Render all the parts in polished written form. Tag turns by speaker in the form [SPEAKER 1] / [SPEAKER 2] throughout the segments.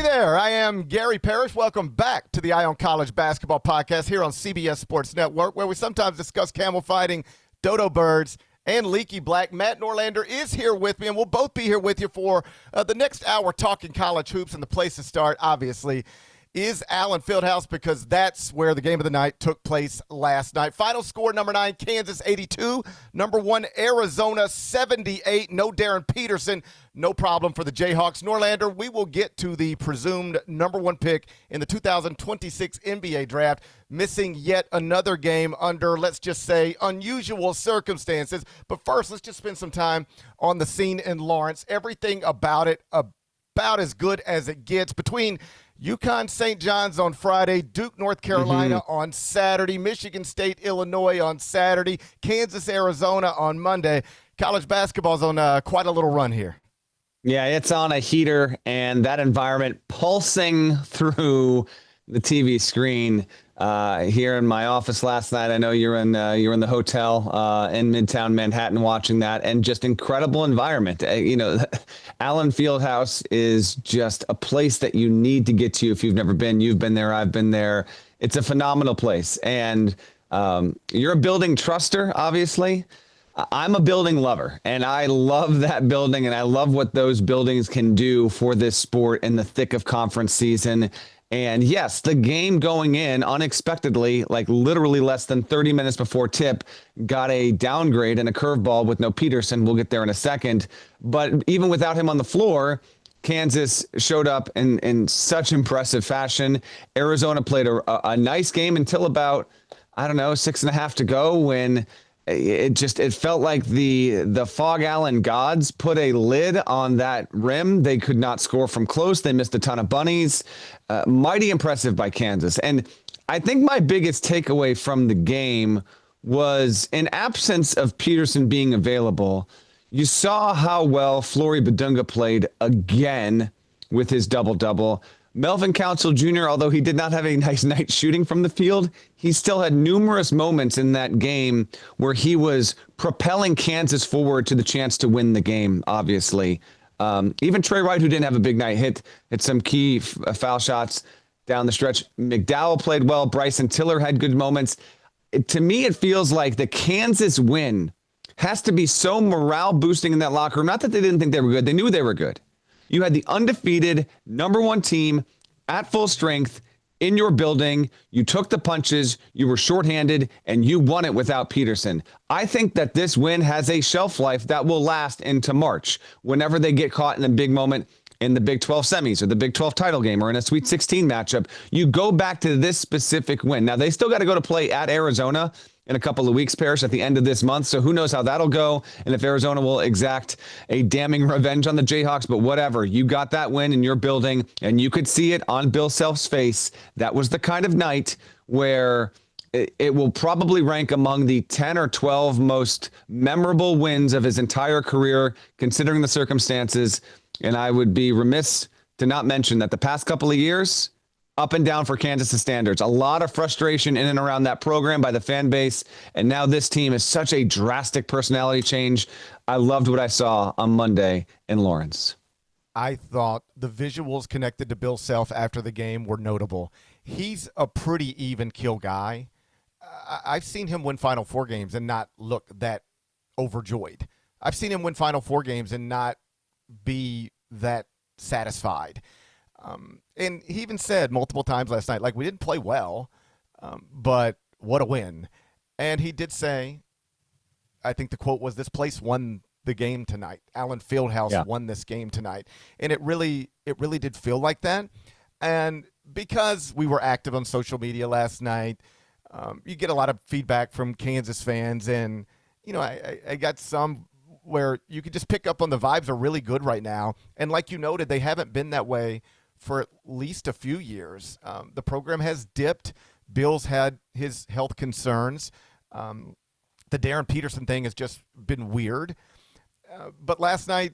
[SPEAKER 1] Hey there, I am Gary Parrish. Welcome back to the Eye on College Basketball Podcast here on CBS Sports Network, where we sometimes discuss camel fighting, dodo birds, and leaky black. Matt Norlander is here with me, and we'll both be here with you for the next hour talking college hoops. And the place to start, obviously, is Allen Fieldhouse, because that's where the game of the night took place last night. Final score, number 9, Kansas 82. Number 1, Arizona 78. No Darryn Peterson. No problem for the Jayhawks. Norlander, we will get to the presumed number 1 pick in the 2026 NBA draft, missing yet another game under, let's just say, unusual circumstances. But first, let's just spend some time on the scene in Lawrence. Everything about it about as good as it gets. Between UConn St. John's on Friday, Duke, North Carolina on Saturday, Michigan State, Illinois on Saturday, Kansas, Arizona on Monday. College basketball's on quite a little run here.
[SPEAKER 2] Yeah, it's on a heater, and that environment pulsing through the TV screen here in my office last night. I know you're in the hotel in Midtown Manhattan watching that, and just incredible environment. Allen Fieldhouse is just a place that you need to get to if you've never been. You've been there. I've been there. It's a phenomenal place, and you're a building truster, obviously. I'm a building lover, and I love that building, and I love what those buildings can do for this sport in the thick of conference season. And yes, the game going in unexpectedly, like literally less than 30 minutes before tip, got a downgrade and a curveball with no Peterson. We'll get there in a second. But even without him on the floor, Kansas showed up in such impressive fashion. Arizona played a nice game until about, 6.5 to go, when it felt like the Fog Allen gods put a lid on that rim. They could not score from close. They missed a ton of bunnies. Mighty impressive by Kansas. And I think my biggest takeaway from the game was, in absence of Peterson being available, you saw how well Flory Badunga played again with his double-double. Melvin Council Jr., although he did not have a nice night shooting from the field, he still had numerous moments in that game where he was propelling Kansas forward to the chance to win the game, obviously. Even Trey Wright, who didn't have a big night, hit some key foul shots down the stretch. McDowell played well. Bryson Tiller had good moments. To me, it feels like the Kansas win has to be so morale boosting in that locker room. Not that they didn't think they were good. They knew they were good. You had the undefeated number 1 team at full strength in your building. You took the punches, you were shorthanded, and you won it without Peterson. I think that this win has a shelf life that will last into March, whenever they get caught in a big moment in the Big 12 semis or the Big 12 title game or in a Sweet 16 matchup. You go back to this specific win. Now, they still got to go to play at Arizona in a couple of weeks, Parrish, at the end of this month. So who knows how that'll go, and if Arizona will exact a damning revenge on the Jayhawks. But whatever, you got that win in your building, and you could see it on Bill Self's face. That was the kind of night where it will probably rank among the 10 or 12 most memorable wins of his entire career, considering the circumstances. And I would be remiss to not mention that the past couple of years, up and down for Kansas' standards. A lot of frustration in and around that program by the fan base. And now this team is such a drastic personality change. I loved what I saw on Monday in Lawrence.
[SPEAKER 1] I thought the visuals connected to Bill Self after the game were notable. He's a pretty even kill guy. I've seen him win Final Four games and not look that overjoyed. I've seen him win Final Four games and not be that satisfied. And he even said multiple times last night, like, we didn't play well, but what a win. And he did say, I think the quote was, this place won the game tonight. Allen Fieldhouse won this game tonight. And it really did feel like that. And because we were active on social media last night, you get a lot of feedback from Kansas fans. And, I got some where you could just pick up on the vibes are really good right now. And like you noted, they haven't been that way for at least a few years. The program has dipped. Bill's had his health concerns. The Darryn Peterson thing has just been weird. But last night,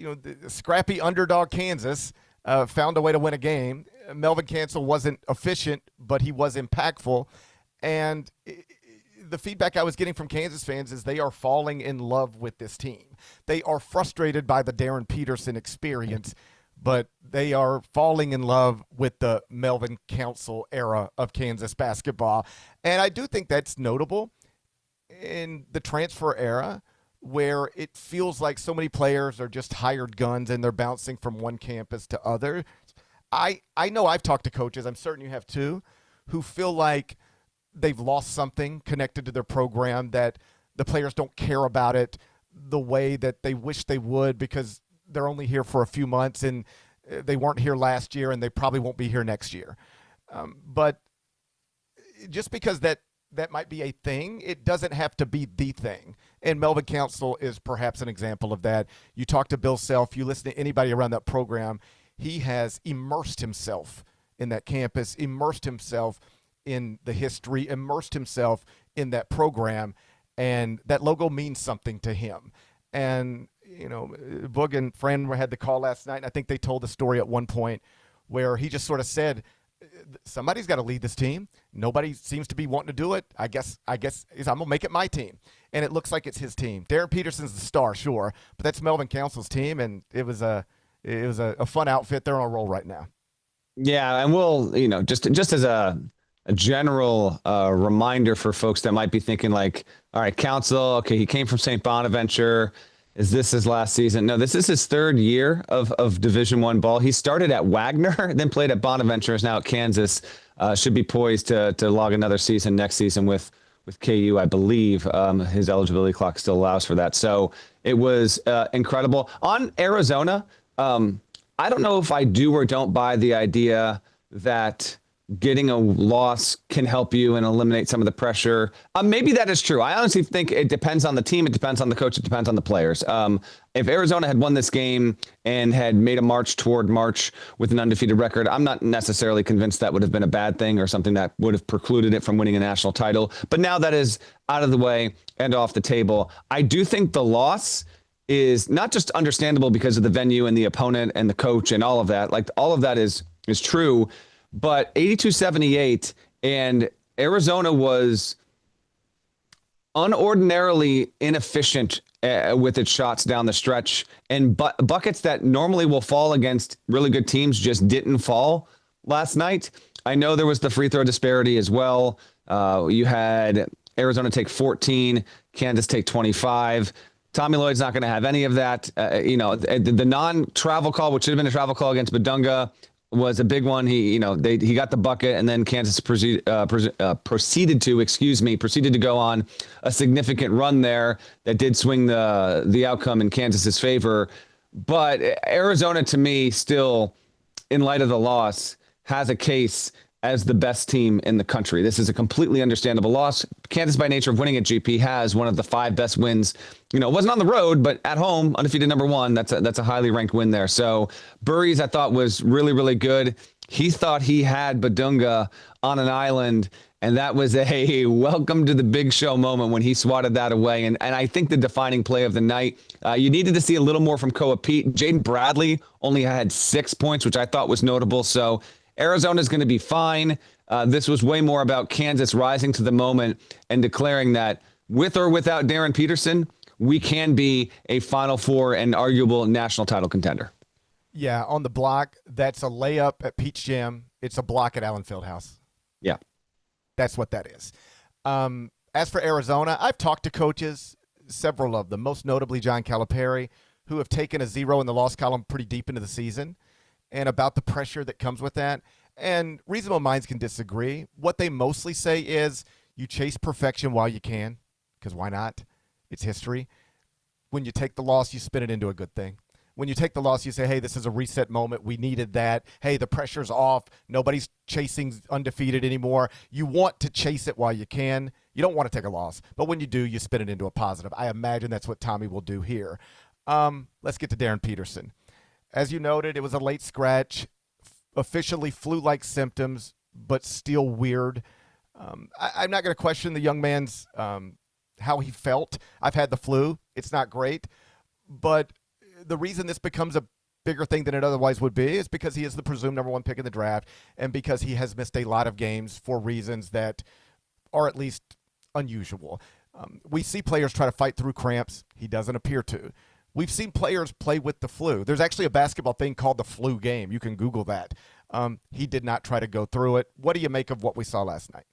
[SPEAKER 1] the scrappy underdog Kansas found a way to win a game. Melvin Cancel wasn't efficient, but he was impactful. And the feedback I was getting from Kansas fans is they are falling in love with this team. They are frustrated by the Darryn Peterson experience, but they are falling in love with the Melvin Council era of Kansas basketball. And I do think that's notable in the transfer era where it feels like so many players are just hired guns and they're bouncing from one campus to other. I know I've talked to coaches, I'm certain you have too, who feel like they've lost something connected to their program, that the players don't care about it the way that they wish they would because they're only here for a few months and they weren't here last year and they probably won't be here next year. But just because that might be a thing, it doesn't have to be the thing. And Melvin Council is perhaps an example of that. You talk to Bill Self, you listen to anybody around that program, he has immersed himself in that campus, immersed himself in the history, immersed himself in that program, and that logo means something to him. And, you know, Boog and Fran had the call last night, and I think they told the story at one point where he just sort of said, somebody's got to lead this team. Nobody seems to be wanting to do it. I guess I'm going to make it my team. And it looks like it's his team. Darryn Peterson's the star, sure, but that's Melvin Council's team, and it was a fun outfit. They're on a roll right now.
[SPEAKER 2] Yeah, and we'll, just as a general reminder for folks that might be thinking like, all right, Council, okay, he came from St. Bonaventure. Is this his last season? No, this is his third year of Division I ball. He started at Wagner, then played at Bonaventure, is now at Kansas. Should be poised to log another season next season with KU, I believe. His eligibility clock still allows for that. So it was incredible. On Arizona, I don't know if I do or don't buy the idea that getting a loss can help you and eliminate some of the pressure. Maybe that is true. I honestly think it depends on the team. It depends on the coach. It depends on the players. If Arizona had won this game and had made a march toward March with an undefeated record, I'm not necessarily convinced that would have been a bad thing or something that would have precluded it from winning a national title. But now that is out of the way and off the table. I do think the loss is not just understandable because of the venue and the opponent and the coach and all of that. Like, all of that is true. But 82-78, and Arizona was unordinarily inefficient with its shots down the stretch, and buckets that normally will fall against really good teams just didn't fall last night. I know there was the free throw disparity as well. You had Arizona take 14, Kansas take 25. Tommy Lloyd's not going to have any of that. The non-travel call, which should have been a travel call against Badunga, was a big one. He got the bucket, and then Kansas proceeded to go on a significant run there that did swing the outcome in Kansas's favor. But Arizona, to me, still, in light of the loss, has a case as the best team in the country. This is a completely understandable loss. Kansas, by nature of winning at GP, has one of the 5 best wins. It wasn't on the road, but at home, undefeated number 1. That's a highly ranked win there. So Burries, I thought, was really, really good. He thought he had Badunga on an island, and that was a welcome to the big show moment when he swatted that away. And I think the defining play of the night, you needed to see a little more from Koa Pete. Jaden Bradley only had 6 points, which I thought was notable. So Arizona's going to be fine. This was way more about Kansas rising to the moment and declaring that with or without Darryn Peterson, we can be a Final Four and arguable national title contender.
[SPEAKER 1] Yeah, on the block, that's a layup at Peach Jam. It's a block at Allen Fieldhouse.
[SPEAKER 2] Yeah.
[SPEAKER 1] That's what that is. As for Arizona, I've talked to coaches, several of them, most notably John Calipari, who have taken a 0 in the loss column pretty deep into the season, and about the pressure that comes with that. And reasonable minds can disagree. What they mostly say is you chase perfection while you can, because why not? It's history. When you take the loss, you spin it into a good thing. When you take the loss, you say, hey, this is a reset moment. We needed that. Hey, the pressure's off. Nobody's chasing undefeated anymore. You want to chase it while you can. You don't want to take a loss. But when you do, you spin it into a positive. I imagine that's what Tommy will do here. Let's get to Darryn Peterson. As you noted, it was a late scratch, officially flu-like symptoms, but still weird. I'm not going to question the young man's how he felt. I've had the flu. It's not great. But the reason this becomes a bigger thing than it otherwise would be is because he is the presumed number 1 pick in the draft and because he has missed a lot of games for reasons that are at least unusual. We see players try to fight through cramps. He doesn't appear to. we've seen players play with the flu. There's actually a basketball thing called the flu game. You can Google that. He did not try to go through it. What do you make of what we saw last night?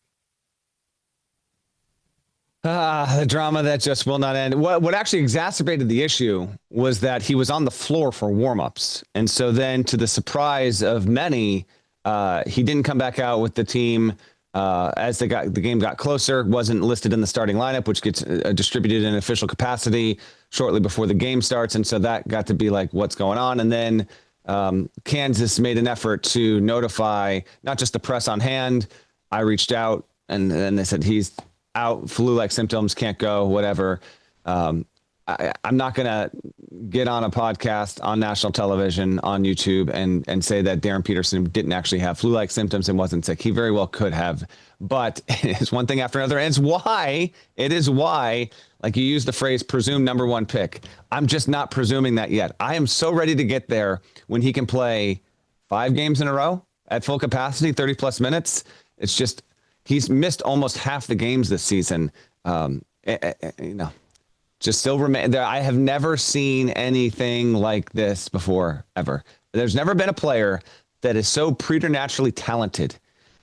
[SPEAKER 2] The drama that just will not end. What actually exacerbated the issue was that he was on the floor for warmups. And so then, to the surprise of many, he didn't come back out with the team as the game got closer, wasn't listed in the starting lineup, which gets distributed in official capacity shortly before the game starts. And so that got to be like, what's going on? And then Kansas made an effort to notify not just the press on hand. I reached out and they said he's out, flu-like symptoms, can't go, whatever. I'm not going to get on a podcast on national television on YouTube and say that Darryn Peterson didn't actually have flu-like symptoms and wasn't sick. He very well could have, but it's one thing after another. And it is why, like you used the phrase, presume number one pick. I'm just not presuming that yet. I am so ready to get there when he can play 5 games in a row at full capacity, 30 plus minutes. It's just, he's missed almost half the games this season. Just still remain there. I have never seen anything like this before, ever. There's never been a player that is so preternaturally talented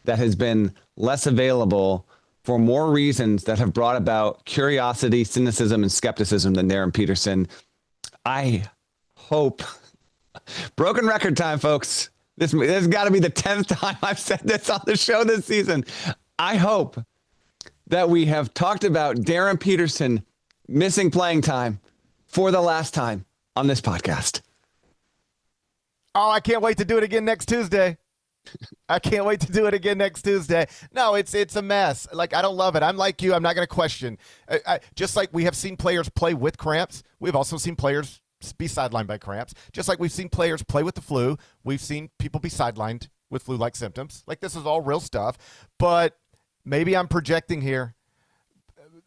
[SPEAKER 2] that has been less available for more reasons that have brought about curiosity, cynicism, and skepticism than Darryn Peterson. I hope, broken record time, folks. This has got to be the 10th time I've said this on the show this season. I hope that we have talked about Darryn Peterson missing playing time for the last time on this podcast.
[SPEAKER 1] Oh, I can't wait to do it again next Tuesday. I can't wait to do it again next Tuesday. No, it's a mess. Like, I don't love it. I'm like you. I'm not going to question. Just like we have seen players play with cramps, we've also seen players be sidelined by cramps. Just like we've seen players play with the flu, we've seen people be sidelined with flu-like symptoms. Like, this is all real stuff. But maybe I'm projecting here.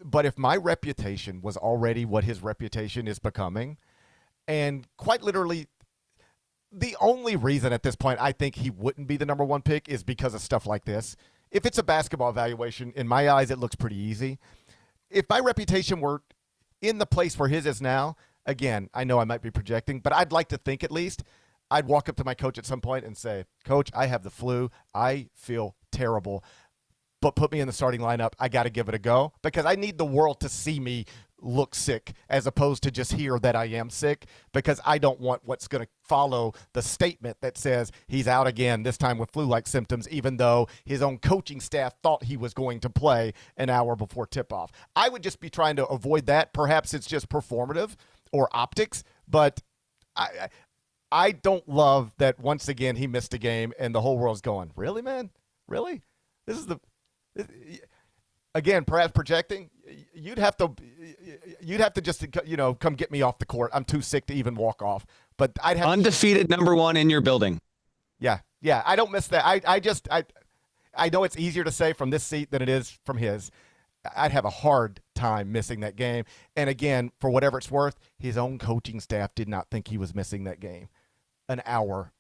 [SPEAKER 1] But if my reputation was already what his reputation is becoming, and quite literally the only reason at this point I think he wouldn't be the number one pick is because of stuff like this. If it's a basketball evaluation, in my eyes, it looks pretty easy. If my reputation were in the place where his is now, again, I know I might be projecting, but I'd like to think at least I'd walk up to my coach at some point and say, Coach, I have the flu. I feel terrible, but put me in the starting lineup. I got to give it a go because I need the world to see me look sick as opposed to just hear that I am sick, because I don't want what's going to follow the statement that says he's out again, this time with flu-like symptoms, even though his own coaching staff thought he was going to play an hour before tip-off. I would just be trying to avoid that. Perhaps it's just performative or optics, but I don't love that once again he missed a game and the whole world's going, really, man? Really? This is again, perhaps projecting. You'd have to just, come get me off the court. I'm too sick to even walk off. But I'd have
[SPEAKER 2] undefeated number one in your building.
[SPEAKER 1] Yeah. I don't miss that. I know it's easier to say from this seat than it is from his. I'd have a hard time missing that game. And again, for whatever it's worth, his own coaching staff did not think he was missing that game an hour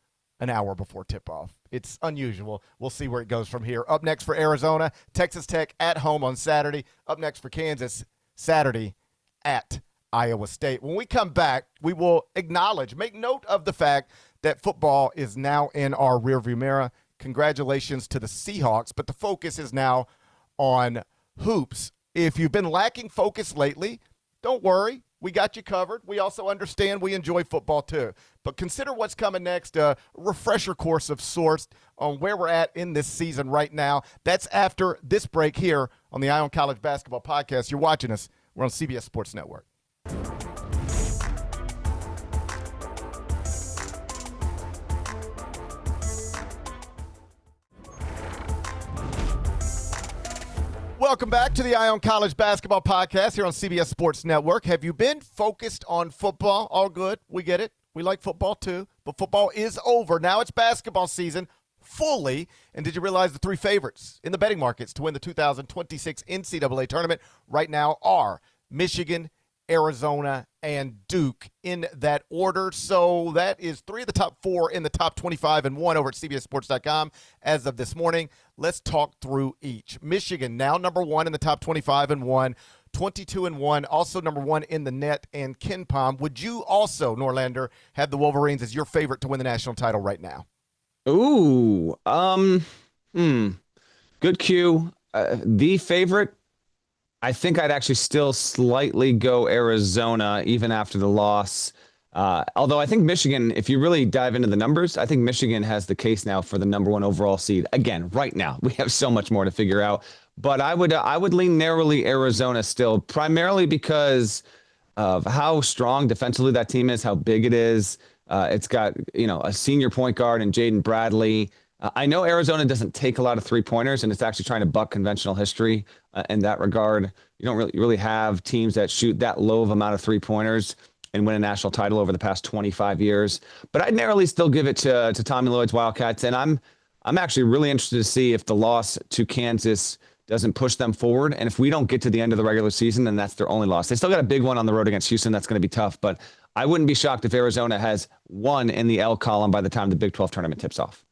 [SPEAKER 1] before tip-off. It's unusual. We'll see where it goes from here. Up next for Arizona, Texas Tech at home on Saturday. Up next for Kansas, Saturday at Iowa State. When we come back, we will make note of the fact that football is now in our rearview mirror. Congratulations to the Seahawks, but the focus is now on hoops. If you've been lacking focus lately, don't worry. We got you covered. We also understand we enjoy football too. But consider what's coming next, a refresher course of sorts on where we're at in this season right now. That's after this break here on the Ion College Basketball Podcast. You're watching us. We're on CBS Sports Network. Welcome back to the Ion College Basketball Podcast here on CBS Sports Network. Have you been focused on football? All good. We get it. We like football too. But football is over. Now it's basketball season fully. And did you realize the 3 favorites in the betting markets to win the 2026 NCAA tournament right now are Michigan, Arizona, and Duke in that order. So that is 3 of the top 4 in the top 25 and 1 over at CBSSports.com as of this morning. Let's talk through each. Michigan now number 1 in the top 25 and 1. 22-1, also number 1 in the net and Ken Pom. Would you also, Norlander, have the Wolverines as your favorite to win the national title right now?
[SPEAKER 2] Ooh, good cue. The favorite, I think I'd actually still slightly go Arizona even after the loss. Although I think Michigan, if you really dive into the numbers, I think Michigan has the case now for the number 1 overall seed. Again, right now, we have so much more to figure out. But I would lean narrowly Arizona still, primarily because of how strong defensively that team is, how big it is. It's got, a senior point guard in Jaden Bradley. I know Arizona doesn't take a lot of three-pointers, and it's actually trying to buck conventional history in that regard. You don't really have teams that shoot that low of amount of three-pointers and win a national title over the past 25 years. But I'd narrowly still give it to Tommy Lloyd's Wildcats, and I'm actually really interested to see if the loss to Kansas doesn't push them forward. And if we don't get to the end of the regular season, then that's their only loss. They still got a big one on the road against Houston. That's going to be tough. But I wouldn't be shocked if Arizona has one in the L column by the time the Big 12 tournament tips off.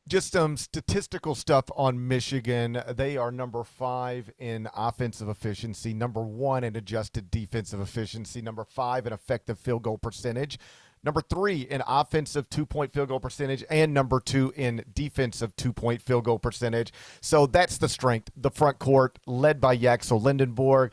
[SPEAKER 1] Just some statistical stuff on Michigan. They are number 5 in offensive efficiency, number 1 in adjusted defensive efficiency, number 5 in effective field goal percentage, number 3 in offensive 2-point field goal percentage, and number 2 in defensive 2-point field goal percentage. So that's the strength. The front court, led by Yaxel Lindenborg.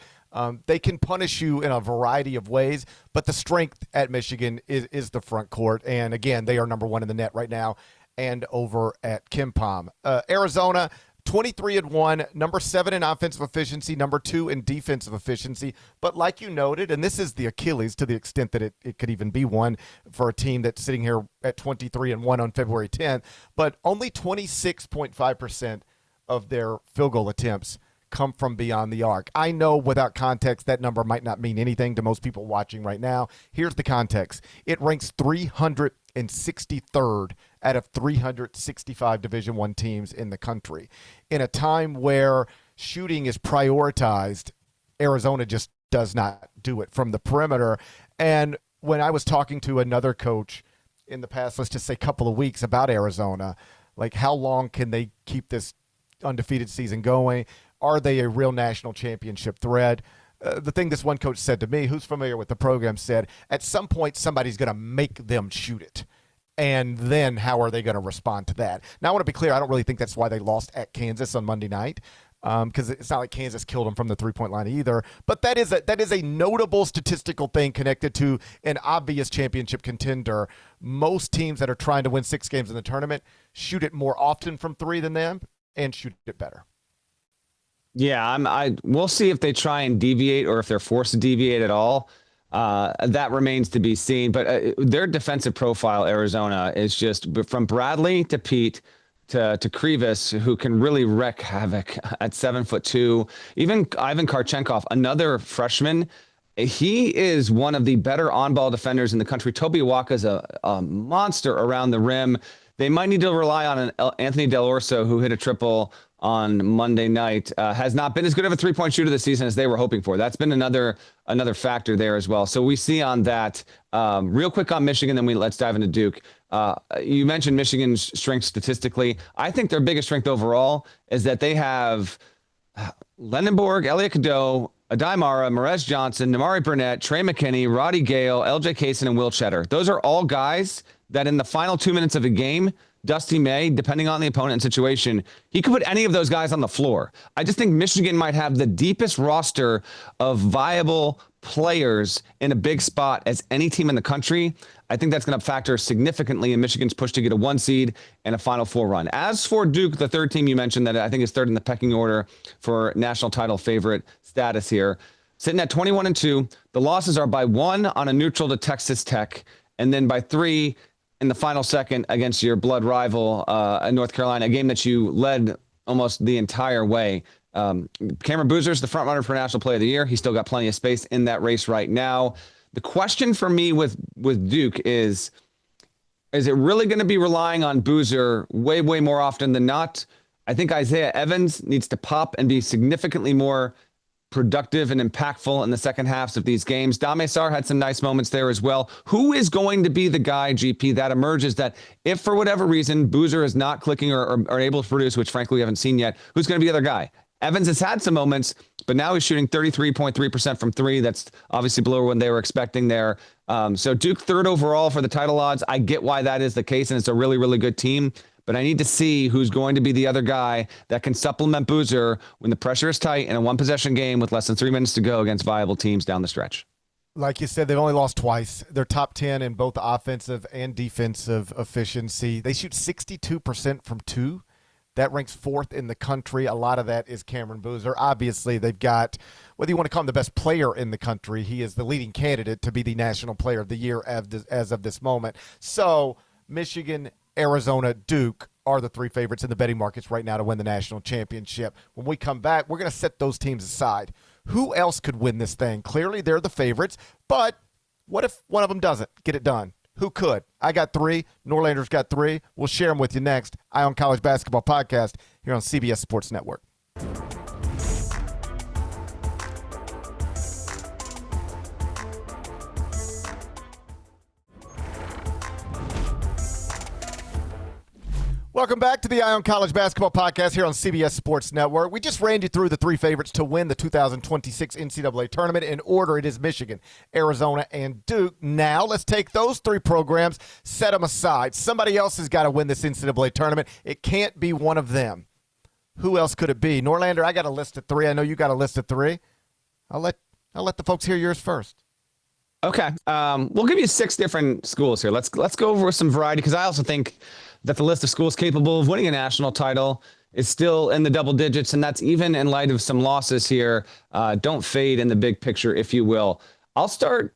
[SPEAKER 1] They can punish you in a variety of ways, but the strength at Michigan is the front court. And again, they are number 1 in the net right now and over at Ken Pom. Arizona, 23-1, number 7 in offensive efficiency, number 2 in defensive efficiency. But like you noted, and this is the Achilles to the extent that it could even be one for a team that's sitting here at 23-1 on February 10th, but only 26.5% of their field goal attempts come from beyond the arc. I know without context that number might not mean anything to most people watching right now. Here's the context. It ranks 363rd out of 365 Division I teams in the country. In a time where shooting is prioritized, Arizona just does not do it from the perimeter. And when I was talking to another coach in the past, let's just say couple of weeks about Arizona, like how long can they keep this undefeated season going? Are they a real national championship threat? The thing this one coach said to me, who's familiar with the program, said, at some point somebody's going to make them shoot it. And then how are they going to respond to that? Now, I want to be clear. I don't really think that's why they lost at Kansas on Monday night, because it's not like Kansas killed them from the three-point line either. But that is a notable statistical thing connected to an obvious championship contender. Most teams that are trying to win 6 games in the tournament shoot it more often from 3 than them and shoot it better.
[SPEAKER 2] Yeah, we'll see if they try and deviate or if they're forced to deviate at all. That remains to be seen. But their defensive profile, Arizona, is just from Bradley to Pete to Krivas, who can really wreak havoc at 7'2". Even Ivan Karchenkov, another freshman, he is one of the better on-ball defenders in the country. Toby Awaka is a monster around the rim. They might need to rely on an Anthony Del Orso, who hit a triple on Monday night, has not been as good of a three-point shooter this season as they were hoping for. That's been another factor there as well. So we see on that. Real quick on Michigan, then let's dive into Duke. You mentioned Michigan's strength statistically. I think their biggest strength overall is that they have Lendenborg, Elliot Cadeau, Adai Mara, Merez Johnson, Namari Burnett, Trey McKinney, Roddy Gale, LJ Kaysen, and Will Cheddar. Those are all guys that in the final 2 minutes of a game, Dusty May, depending on the opponent and situation, he could put any of those guys on the floor. I just think Michigan might have the deepest roster of viable players in a big spot as any team in the country. I think that's going to factor significantly in Michigan's push to get a 1 seed and a Final Four run. As for Duke, the third team you mentioned that I think is third in the pecking order for national title favorite status here, sitting at 21-2. The losses are by 1 on a neutral to Texas Tech, and then by 3 in the final second against your blood rival in North Carolina, a game that you led almost the entire way. Cameron Boozer's the front runner for National Player of the Year. He's still got plenty of space in that race right now. The question for me with Duke is it really going to be relying on Boozer way, way more often than not? I think Isaiah Evans needs to pop and be significantly more productive and impactful in the second halves of these games. Dame Sarr had some nice moments there as well. Who is going to be the guy, GP, that emerges that if for whatever reason Boozer is not clicking or able to produce, which frankly we haven't seen yet, who's going to be the other guy? Evans has had some moments, but now he's shooting 33.3% from three. That's obviously below what they were expecting there. So Duke third overall for the title odds. I get why that is the case, and it's a really, really good team. But I need to see who's going to be the other guy that can supplement Boozer when the pressure is tight in a one-possession game with less than 3 minutes to go against viable teams down the stretch.
[SPEAKER 1] Like you said, they've only lost twice. They're top 10 in both offensive and defensive efficiency. They shoot 62% from two. That ranks fourth in the country. A lot of that is Cameron Boozer. Obviously, they've got, whether you want to call him the best player in the country, he is the leading candidate to be the National Player of the Year as of this moment. So Michigan, Arizona, Duke are the three favorites in the betting markets right now to win the national championship. When we come back, we're going to set those teams aside. Who else could win this thing? Clearly, they're the favorites, but what if one of them doesn't get it done? Who could? I got three. Norlander's got three. We'll share them with you next. Eye on College Basketball Podcast here on CBS Sports Network. Welcome back to the Eye on College Basketball Podcast here on CBS Sports Network. We just ran you through the three favorites to win the 2026 NCAA tournament. In order, it is Michigan, Arizona, and Duke. Now, let's take those three programs, set them aside. Somebody else has got to win this NCAA tournament. It can't be one of them. Who else could it be? Norlander, I got a list of three. I know you got a list of three. I'll let the folks hear yours first.
[SPEAKER 2] Okay. We'll give you 6 different schools here. Let's go over some variety, because I also think that the list of schools capable of winning a national title is still in the double digits, and that's even in light of some losses here. Don't fade in the big picture, if you will. I'll start,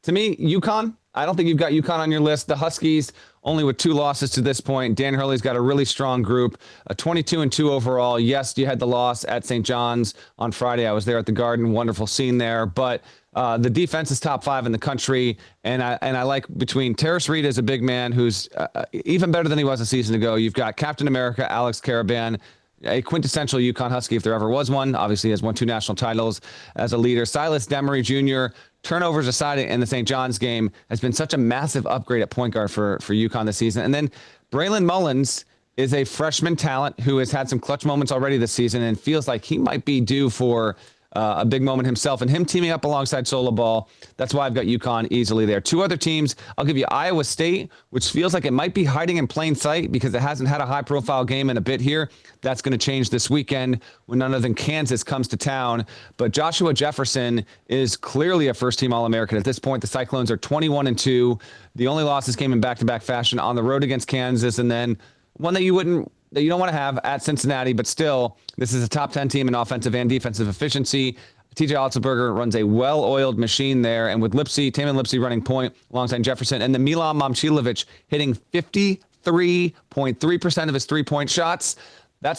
[SPEAKER 2] to me, UConn. I don't think you've got UConn on your list. The Huskies, only with 2 losses to this point. Dan Hurley's got a really strong group, a 22-2 overall. Yes, you had the loss at St. John's on Friday. I was there at the Garden. Wonderful scene there. But the defense is top 5 in the country, and I like between Terrace Reed as a big man who's even better than he was a season ago. You've got Captain America, Alex Caravan, a quintessential UConn Husky if there ever was one. Obviously, he has won 2 national titles as a leader. Silas Demery Jr., turnovers aside in the St. John's game, has been such a massive upgrade at point guard for UConn this season. And then Braylon Mullins is a freshman talent who has had some clutch moments already this season and feels like he might be due for a big moment himself, and him teaming up alongside Solo Ball. That's why I've got UConn easily there. 2 other teams, I'll give you Iowa State, which feels like it might be hiding in plain sight because it hasn't had a high-profile game in a bit here. That's going to change this weekend when none other than Kansas comes to town. But Joshua Jefferson is clearly a first-team All-American at this point. The Cyclones are 21-2. The only losses came in back-to-back fashion on the road against Kansas, and then one that you don't want to have at Cincinnati, but still, this is a top 10 team in offensive and defensive efficiency. TJ Otzelberger runs a well-oiled machine there, and with Taman Lipsey running point alongside Jefferson, and the Milan Momcilovic hitting 53.3% of his three-point shots.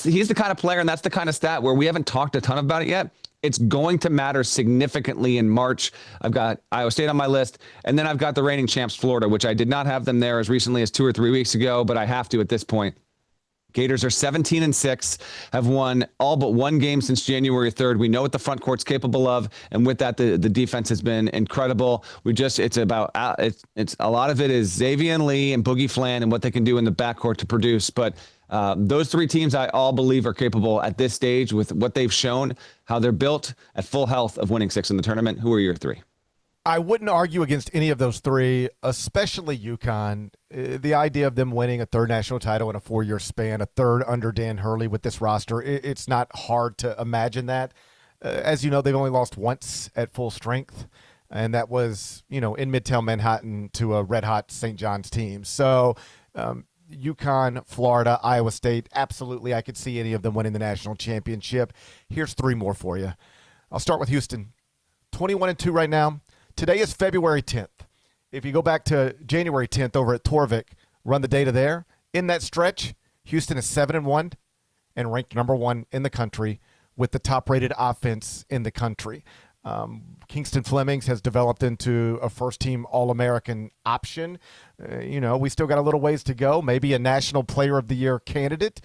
[SPEAKER 2] He's the kind of player, and that's the kind of stat where we haven't talked a ton about it yet. It's going to matter significantly in March. I've got Iowa State on my list, and then I've got the reigning champs, Florida, which I did not have them there as recently as 2 or 3 weeks ago, but I have to at this point. Gators are 17-6, have won all but 1 game since January 3rd. We know what the front court's capable of, and with that, the defense has been incredible. It's a lot of it is Xavier Lee and Boogie Flan and what they can do in the backcourt to produce. But those 3 teams I all believe are capable at this stage with what they've shown, how they're built at full health of winning 6 in the tournament. Who are your 3?
[SPEAKER 1] I wouldn't argue against any of those 3, especially UConn. The idea of them winning a 3rd national title in a 4-year span, a 3rd under Dan Hurley with this roster, it's not hard to imagine that. As you know, they've only lost once at full strength, and that was, in Midtown Manhattan to a red-hot St. John's team. So UConn, Florida, Iowa State, absolutely I could see any of them winning the national championship. Here's 3 more for you. I'll start with Houston. 21-2 right now. Today is February 10th. If you go back to January 10th over at Torvik, run the data there. In that stretch, Houston is 7-1 and ranked number 1 in the country with the top-rated offense in the country. Kingston Flemings has developed into a first-team All-American option. We still got a little ways to go, maybe a National Player of the Year candidate.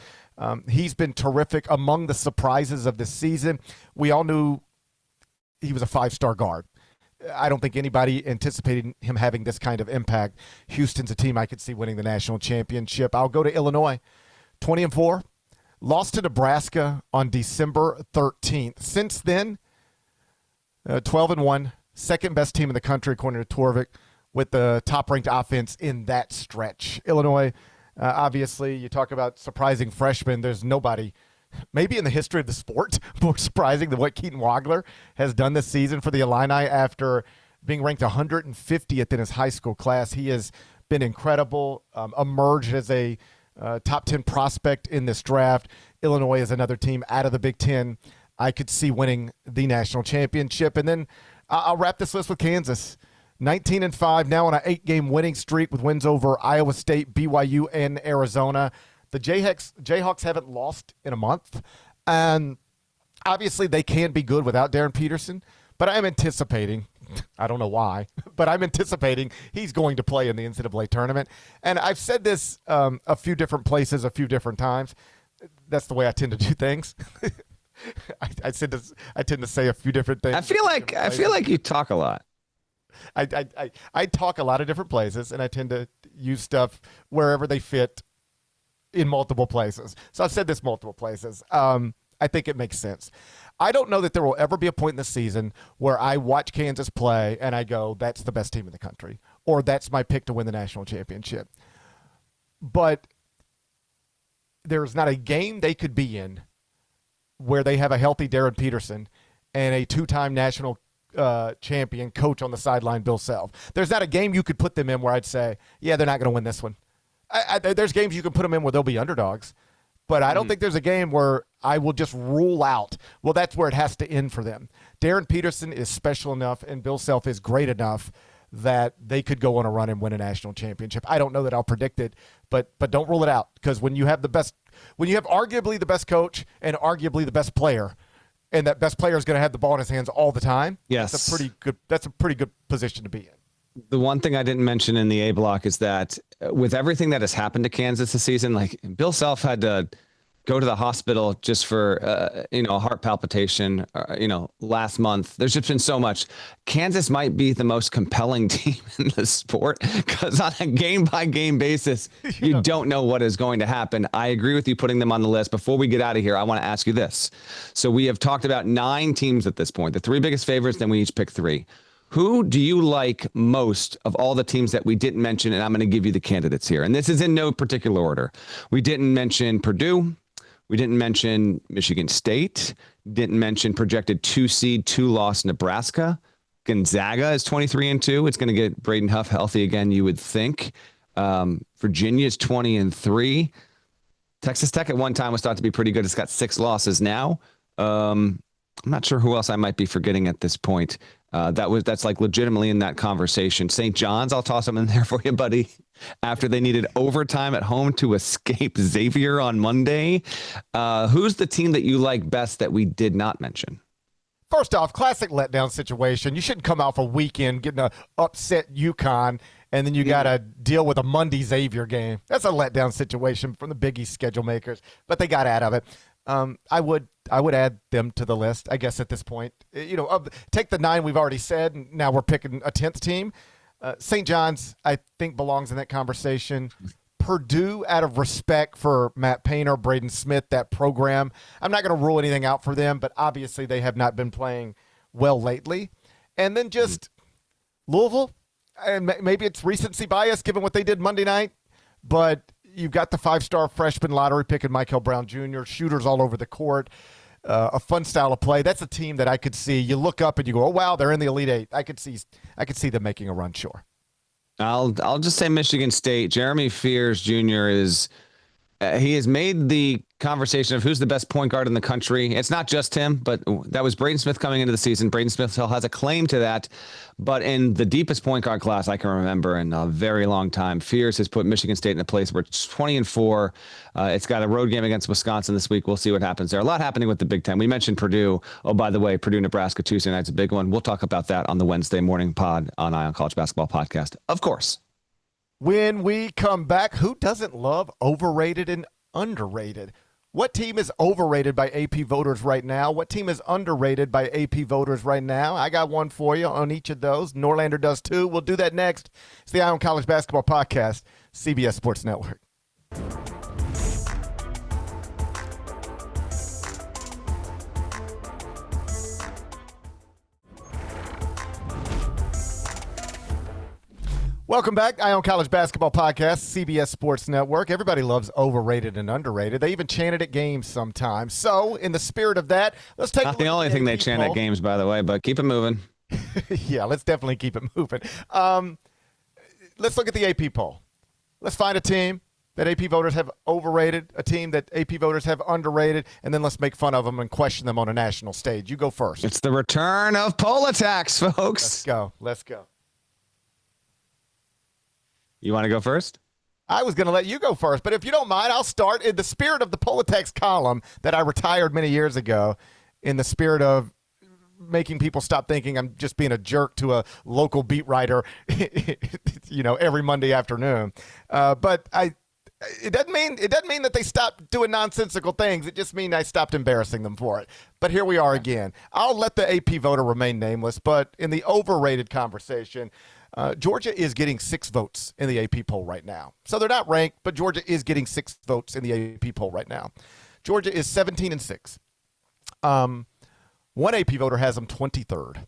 [SPEAKER 1] He's been terrific among the surprises of this season. We all knew he was a 5-star guard. I don't think anybody anticipated him having this kind of impact. Houston's a team I could see winning the national championship. I'll go to Illinois, 20-4. lost to Nebraska on December 13th. Since then, 12-1, second best team in the country according to Torvik, with the top-ranked offense in that stretch. Illinois, obviously, you talk about surprising freshmen. There's nobody, maybe in the history of the sport, more surprising than what Keaton Wagler has done this season for the Illini after being ranked 150th in his high school class. He has been incredible, emerged as a top 10 prospect in this draft. Illinois is another team out of the Big Ten I could see winning the national championship. And then I'll wrap this list with Kansas. 19-5, now on an 8-game winning streak with wins over Iowa State, BYU, and Arizona. The Jayhawks haven't lost in a month. And obviously they can be good without Darryn Peterson, but I'm anticipating, I don't know why, but I'm anticipating he's going to play in the NCAA tournament. And I've said this a few different places, a few different times. That's the way I tend to do things. I tend to say a few different things.
[SPEAKER 2] I feel like you talk a lot.
[SPEAKER 1] I talk a lot of different places, and I tend to use stuff wherever they fit in multiple places. So I've said this multiple places. I think it makes sense. I don't know that there will ever be a point in the season where I watch Kansas play and I go, that's the best team in the country, or that's my pick to win the national championship. But there's not a game they could be in where they have a healthy Darryn Peterson and a two-time national champion coach on the sideline, Bill Self. There's not a game you could put them in where I'd say, yeah, they're not going to win this one. There's games you can put them in where they'll be underdogs, but I don't think there's a game where I will just rule out, well, that's where it has to end for them. Darryn Peterson is special enough and Bill Self is great enough that they could go on a run and win a national championship. I don't know that I'll predict it, but don't rule it out, because when you have arguably the best coach and arguably the best player, and that best player is going to have the ball in his hands all the time,
[SPEAKER 2] yes,
[SPEAKER 1] that's a pretty good position to be in.
[SPEAKER 2] The one thing I didn't mention in the A block is that with everything that has happened to Kansas this season, like Bill Self had to go to the hospital just for, a heart palpitation, last month. There's just been so much. Kansas might be the most compelling team in the sport, because on a game-by-game basis, you don't know what is going to happen. I agree with you putting them on the list. Before we get out of here, I want to ask you this. So we have talked about 9 teams at this point, the 3 biggest favorites, then we each pick 3. Who do you like most of all the teams that we didn't mention? And I'm going to give you the candidates here. And this is in no particular order. We didn't mention Purdue. We didn't mention Michigan State. Didn't mention projected 2 seed, 2-loss Nebraska. Gonzaga is 23-2. It's going to get Braden Huff healthy again, you would think. Virginia is 20-3. Texas Tech at one time was thought to be pretty good. It's got 6 losses now. I'm not sure who else I might be forgetting at this point. That's like legitimately in that conversation. St. John's, I'll toss them in there for you, buddy. After they needed overtime at home to escape Xavier on Monday. Who's the team that you like best that we did not mention?
[SPEAKER 1] First off, classic letdown situation. You shouldn't come out for a weekend getting a upset UConn, and then you got to deal with a Monday Xavier game. That's a letdown situation from the Big East schedule makers, but they got out of it. I would add them to the list, I guess, at this point. Take the 9 we've already said, and now we're picking a 10th team. St. John's, I think, belongs in that conversation. Purdue, out of respect for Matt Painter, Braden Smith, that program. I'm not going to rule anything out for them, but obviously they have not been playing well lately. And then just Louisville, and maybe it's recency bias given what they did Monday night, but you've got the 5-star freshman lottery pick in Michael Brown Jr., shooters all over the court, a fun style of play. That's a team that I could see. You look up and you go, oh, wow, they're in the Elite Eight. I could see them making a run, sure.
[SPEAKER 2] I'll just say Michigan State. Jeremy Fears Jr. He has made the conversation of who's the best point guard in the country. It's not just him, but that was Braden Smith coming into the season. Braden Smith still has a claim to that. But in the deepest point guard class I can remember in a very long time, Fears has put Michigan State in a place where it's 20-4. It's got a road game against Wisconsin this week. We'll see what happens there. A lot happening with the Big Ten. We mentioned Purdue. Oh, by the way, Purdue-Nebraska Tuesday night's a big one. We'll talk about that on the Wednesday morning pod on Ion College Basketball Podcast, of course.
[SPEAKER 1] When we come back, who doesn't love overrated and underrated? What team is overrated by AP voters right now? What team is underrated by AP voters right now? I got one for you on each of those. Norlander does too. We'll do that next. It's the Ion College Basketball Podcast, CBS Sports Network. Welcome back. Eye on College Basketball Podcast, CBS Sports Network. Everybody loves overrated and underrated. They even chant it at games sometimes. So, in the spirit of that, let's take
[SPEAKER 2] Not the only thing they chant at games, by the way, but keep it moving.
[SPEAKER 1] Yeah, let's definitely keep it moving. Let's look at the AP poll. Let's find a team that AP voters have overrated, a team that AP voters have underrated, and then let's make fun of them and question them on a national stage. You go first.
[SPEAKER 2] It's the return of poll attacks, folks.
[SPEAKER 1] Let's go.
[SPEAKER 2] You want to go first?
[SPEAKER 1] I was going to let you go first, but if you don't mind, I'll start in the spirit of the Politex column that I retired many years ago, in the spirit of making people stop thinking I'm just being a jerk to a local beat writer, every Monday afternoon. But it doesn't mean that they stopped doing nonsensical things. It just means I stopped embarrassing them for it. But here we are again. I'll let the AP voter remain nameless, but in the overrated conversation, Georgia is getting 6 votes in the AP poll right now. So they're not ranked, but Georgia is getting 6 votes in the AP poll right now. Georgia is 17-6. One AP voter has them 23rd.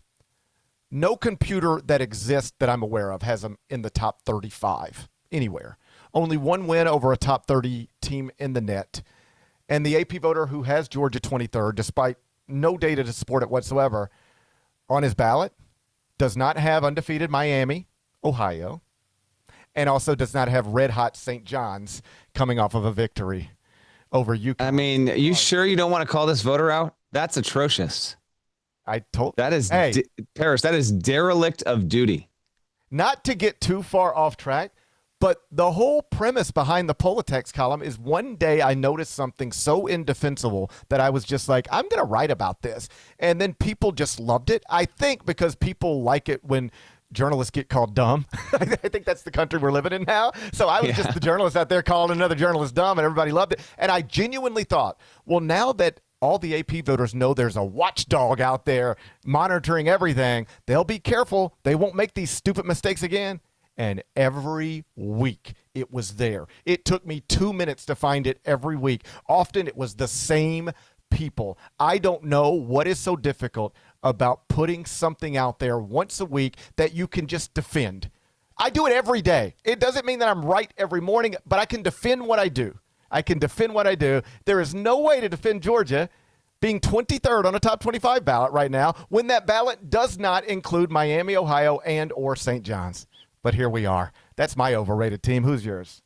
[SPEAKER 1] No computer that exists that I'm aware of has them in the top 35 anywhere. Only one win over a top 30 team in the net. And the AP voter who has Georgia 23rd, despite no data to support it whatsoever, on his ballot, does not have undefeated Miami, Ohio, and also does not have red-hot St. John's coming off of a victory over UConn.
[SPEAKER 2] I mean, are you sure you don't want to call this voter out? That's atrocious. Parrish, that is derelict of duty.
[SPEAKER 1] Not to get too far off track, but the whole premise behind the Politex column is one day I noticed something so indefensible that I was just like, I'm going to write about this. And then people just loved it. I think because people like it when journalists get called dumb. I think that's the country we're living in now. So I was just the journalist out there calling another journalist dumb, and everybody loved it. And I genuinely thought, well, now that all the AP voters know there's a watchdog out there monitoring everything, they'll be careful. They won't make these stupid mistakes again. And every week it was there. It took me 2 minutes to find it every week. Often it was the same people. I don't know what is so difficult about putting something out there once a week that you can just defend. I do it every day. It doesn't mean that I'm right every morning, but I can defend what I do. There is no way to defend Georgia being 23rd on a top 25 ballot right now when that ballot does not include Miami, Ohio, and or St. John's. But here we are. That's my overrated team. Who's yours?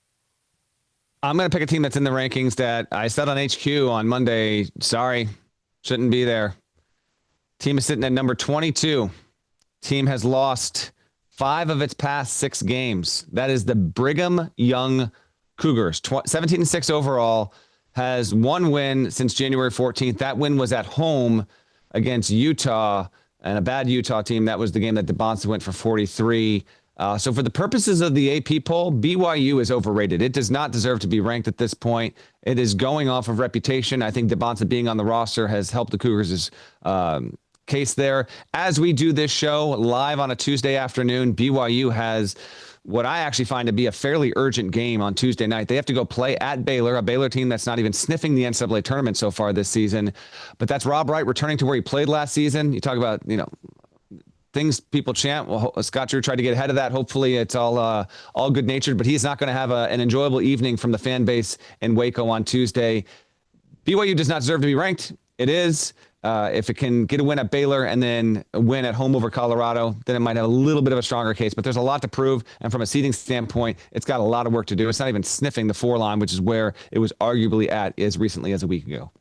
[SPEAKER 2] I'm going to pick a team that's in the rankings that I said on HQ on Monday. Sorry, shouldn't be there. Team is sitting at number 22. Team has lost 5 of its past 6 games. That is the Brigham Young Cougars. 17-6 overall, has 1 win since January 14th. That win was at home against Utah, and a bad Utah team. That was the game that DeBonce went for 43. So for the purposes of the AP poll, BYU is overrated. It does not deserve to be ranked at this point. It is going off of reputation. I think DeBonce being on the roster has helped the Cougars' case there. As we do this show live on a Tuesday afternoon, BYU has what I actually find to be a fairly urgent game on Tuesday night. They have to go play at Baylor, a Baylor team that's not even sniffing the NCAA tournament so far this season. But that's Rob Wright returning to where he played last season. You talk about, things people chant. Well, Scott Drew tried to get ahead of that. Hopefully it's all good-natured, but he's not going to have an enjoyable evening from the fan base in Waco on Tuesday. BYU does not deserve to be ranked. It is. If it can get a win at Baylor and then a win at home over Colorado, then it might have a little bit of a stronger case. But there's a lot to prove. And from a seeding standpoint, it's got a lot of work to do. It's not even sniffing the 4 line, which is where it was arguably at as recently as a week ago.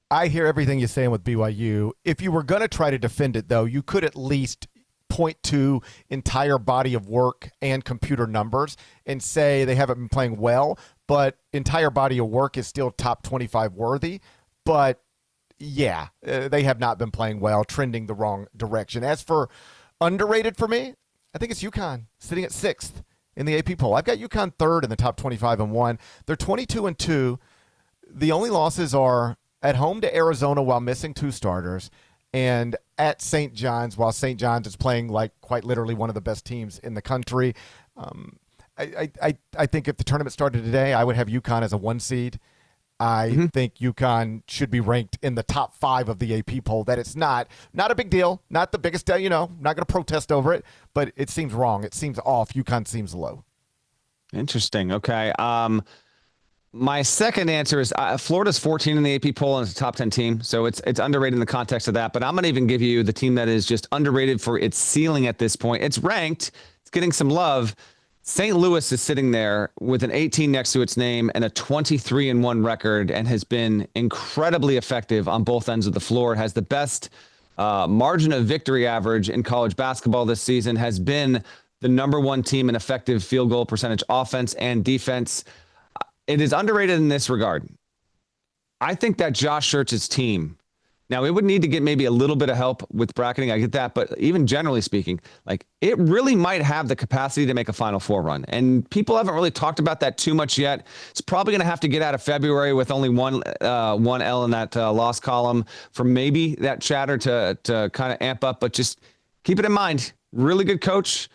[SPEAKER 1] I hear everything you're saying with BYU. If you were going to try to defend it, though, you could at least point to entire body of work and computer numbers and say they haven't been playing well, but entire body of work is still top 25 worthy. But yeah, they have not been playing well, trending the wrong direction. As for underrated for me, I think it's UConn sitting at 6th in the AP poll. I've got UConn 3rd in the top 25-1. They're 22-2. The only losses are at home to Arizona while missing 2 starters, and at St. John's while St. John's is playing like quite literally one of the best teams in the country. I think if the tournament started today, I would have UConn as a 1 seed. I think UConn should be ranked in the top 5 of the AP poll. That it's not a big deal, not the biggest, not going to protest over it, but it seems wrong. It seems off. UConn seems low.
[SPEAKER 2] Interesting. Okay. My second answer is Florida's 14 in the AP poll and it's a top 10 team. So it's underrated in the context of that. But I'm going to even give you the team that is just underrated for its ceiling at this point. It's ranked. It's getting some love. St. Louis is sitting there with an 18 next to its name and a 23-1 record and has been incredibly effective on both ends of the floor. It has the best margin of victory average in college basketball this season, has been the number 1 team in effective field goal percentage offense and defense. It is underrated in this regard. I think that Josh Schertz's team, now it would need to get maybe a little bit of help with bracketing. I get that. But even generally speaking, like it really might have the capacity to make a Final Four run. And people haven't really talked about that too much yet. It's probably going to have to get out of February with only one L in that loss column for maybe that chatter to kind of amp up. But just keep it in mind. Really good coach,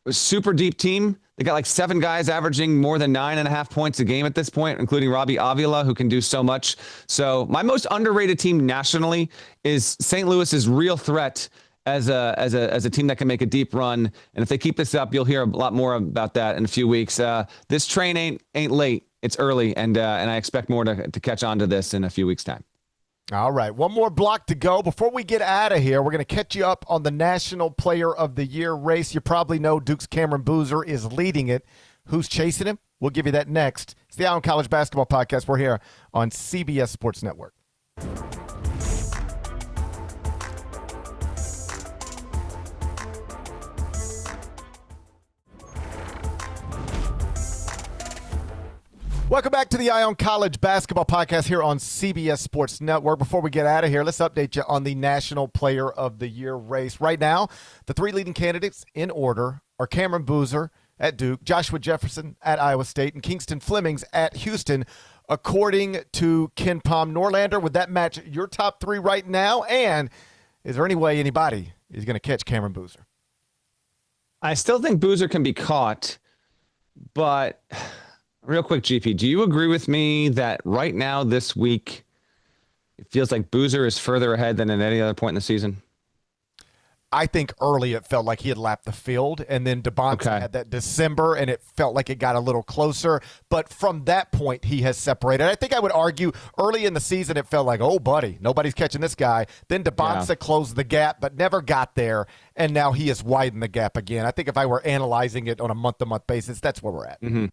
[SPEAKER 2] a super deep team. They got like 7 guys averaging more than 9.5 points a game at this point, including Robbie Avila, who can do so much. So my most underrated team nationally is St. Louis's real threat as a team that can make a deep run. And if they keep this up, you'll hear a lot more about that in a few weeks. This train ain't late. It's early, and I expect more to catch on to this in a few weeks' time.
[SPEAKER 1] All right, one more block to go. Before we get out of here, we're going to catch you up on the National Player of the Year race. You probably know Duke's Cameron Boozer is leading it. Who's chasing him? We'll give you that next. It's the Eye on College Basketball Podcast. We're here on CBS Sports Network. Welcome back to the Eye on College Basketball Podcast here on CBS Sports Network. Before we get out of here, let's update you on the National Player of the Year race. Right now, the 3 leading candidates in order are Cameron Boozer at Duke, Joshua Jefferson at Iowa State, and Kingston Flemings at Houston. According to Ken Palm, Norlander, would that match your top 3 right now? And is there any way anybody is going to catch Cameron Boozer?
[SPEAKER 2] I still think Boozer can be caught, but real quick, GP, do you agree with me that right now this week it feels like Boozer is further ahead than at any other point in the season?
[SPEAKER 1] I think early it felt like he had lapped the field, and then DeBonce had that December, and it felt like it got a little closer. But from that point, he has separated. I think I would argue early in the season it felt like, oh, buddy, nobody's catching this guy. Then DeBonce closed the gap, but never got there, and now he has widened the gap again. I think if I were analyzing it on a month-to-month basis, that's where we're at.
[SPEAKER 2] Mm-hmm.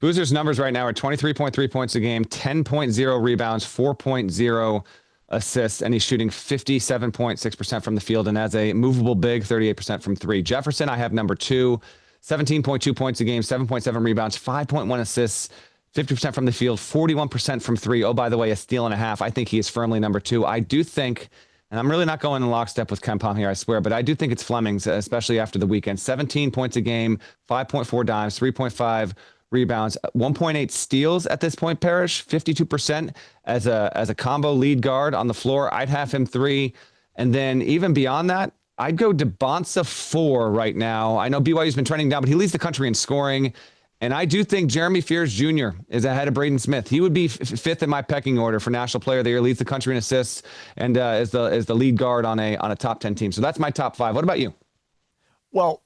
[SPEAKER 2] Boozer's numbers right now are 23.3 points a game, 10.0 rebounds, 4.0 assists, and he's shooting 57.6% from the field. And as a movable big, 38% from 3. Jefferson, I have number 2, 17.2 points a game, 7.7 rebounds, 5.1 assists, 50% from the field, 41% from 3. Oh, by the way, a steal and a half. I think he is firmly number 2. I do think, and I'm really not going in lockstep with Ken Palm here, I swear, but I do think it's Flemings, especially after the weekend. 17 points a game, 5.4 dimes, 3.5 rebounds, 1.8 steals at this point, Parrish, 52% as a combo lead guard on the floor. I'd have him 3. And then even beyond that, I'd go DeBonce 4 right now. I know BYU's been trending down, but he leads the country in scoring. And I do think Jeremy Fears Jr. is ahead of Braden Smith. He would be 5th in my pecking order for National Player of the Year, leads the country in assists, and is the lead guard on a top 10 team. So that's my top 5. What about you?
[SPEAKER 1] Well,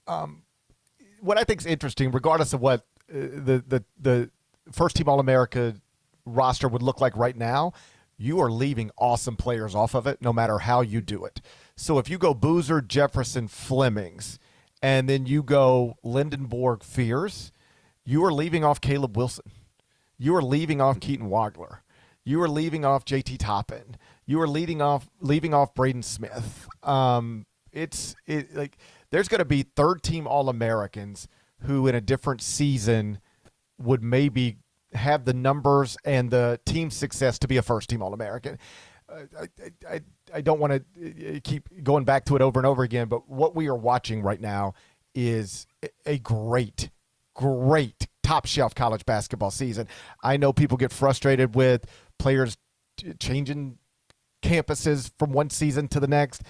[SPEAKER 1] what I think is interesting, regardless of what the first team All-America roster would look like right now, you are leaving awesome players off of it no matter how you do it. So if you go Boozer, Jefferson, Flemings, and then you go Lindenborg, Fears, you are leaving off Caleb Wilson. You are leaving off Keaton Wagler. You are leaving off JT Toppin. You are leaving off Braden Smith. There's going to be third team All-Americans who in a different season would maybe have the numbers and the team success to be a first-team All-American. I don't want to keep going back to it over and over again, but what we are watching right now is a great top-shelf college basketball season. I know people get frustrated with players changing campuses from one season to the next.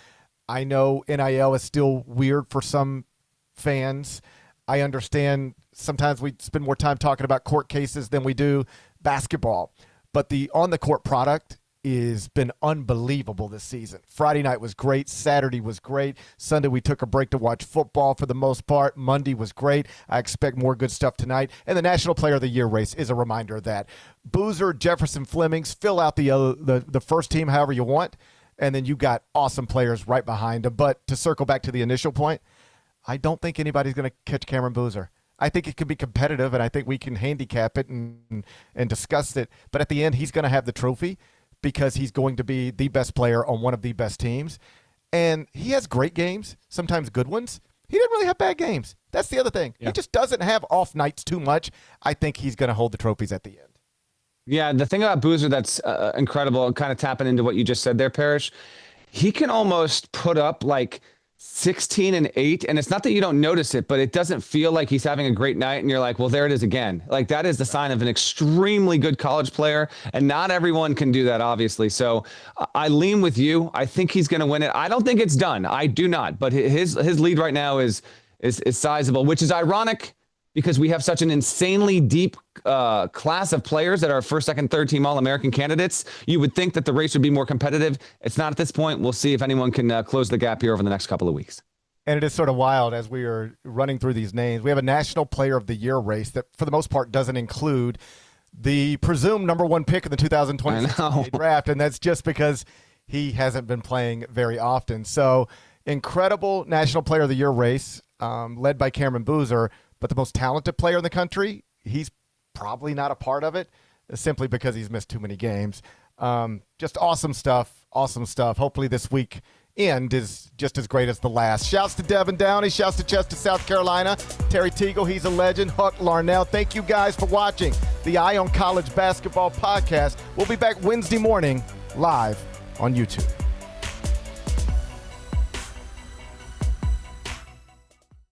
[SPEAKER 1] I know NIL is still weird for some fans. I understand sometimes we spend more time talking about court cases than we do basketball. but the on-the-court product has been unbelievable this season. Friday night was great. Saturday was great. Sunday we took a break to watch football for the most part. Monday was great. I expect more good stuff tonight. And the National Player of the Year race is a reminder of that. Boozer, Jefferson, Flemings, fill out the first team however you want, and then you got awesome players right behind them. But to circle back to the initial point, I don't think anybody's going to catch Cameron Boozer. I think it can be competitive, and I think we can handicap it and discuss it. But at the end, he's going to have the trophy, because he's going to be the best player on one of the best teams. And he has great games, sometimes good ones. He didn't really have bad games. That's the other thing. Yeah. He just doesn't have off nights too much. I think he's going to hold the trophies at the end.
[SPEAKER 2] Yeah, the thing about Boozer that's incredible, and kind of tapping into what you just said there, Parrish, he can almost put up like 16 and 8, and it's not that you don't notice it, but it doesn't feel like he's having a great night, and you're like, well, there it is again. Like, that is the sign of an extremely good college player, and not everyone can do that, obviously. So I lean with you. I think he's going to win it. I don't think it's done. I do not, but his lead right now is sizable, which is ironic because we have such an insanely deep class of players that are first, second, third team All-American candidates. You would think that the race would be more competitive. It's not at this point. We'll see if anyone can close the gap here over the next couple of weeks.
[SPEAKER 1] And it is sort of wild as we are running through these names. We have a National Player of the Year race that, for the most part, doesn't include the presumed number one pick in the 2020 draft, and that's just because he hasn't been playing very often. So, incredible National Player of the Year race led by Cameron Boozer, but the most talented player in the country, he's probably not a part of it simply because he's missed too many games. Just awesome stuff. Awesome stuff. Hopefully this week end is just as great as the last. Shouts to Devin Downey. Shouts to Chester, South Carolina. Terry Teagle, he's a legend. Huck Larnell. Thank you guys for watching the Eye on College Basketball podcast. We'll be back Wednesday morning live on YouTube.